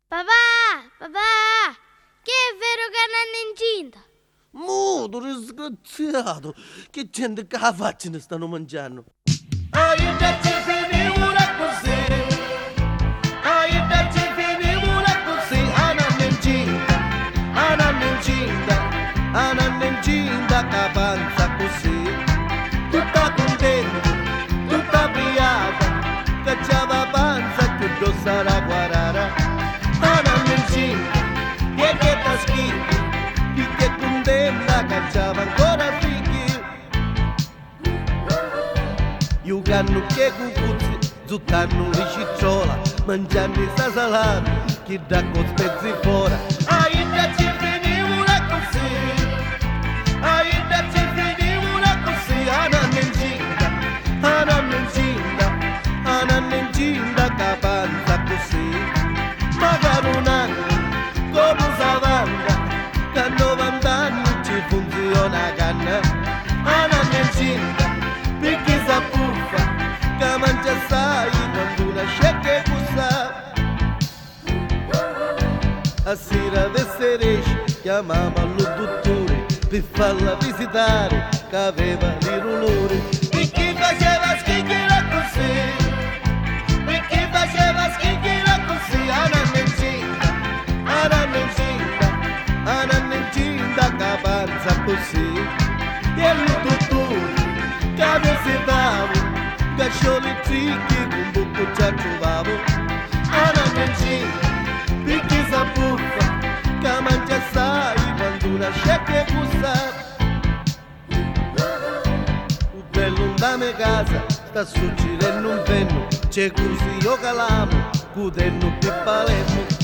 Papà, papà, che è vero che non è incinta? Muto, disgraziato, che gente che la faccia ne stanno mangiando. Ainda ci finimura così, ainda ci finimura così, Anna incinta, capanza così, tutta contenta, tutta briaca, cacciava panza che dossa la guarara. Anna incinta, che sta schifo, che contenta, cacciava ancora figli. Giocando che cucuzzi, zuttando le cicciola, mangiando sta salata, che da con spezzi fuori. Ainda ci finimura così, ainda ci finimura così, Anna incinta, capanza così. Magari un anno, come savanda, da 90 anni ci funziona canna. Anna incinta, perché sa puffa, che mangia assai quando una scecca cussa. A sera vesseresce, chiamava lo dottore per farla visitare, che aveva i dolori. Perché faceva schicchera così, perché faceva schicchera così. Anna incinta, capanza così. E il dottore, che visitavo, cacciò le tricche con buco già trovavo. Anna incinta, perché sa buffa, che mangia assai quando una scecca cussa. Un bello da me casa, sta succedendo un penno, c'è così io calamo, cudendo che Palermo.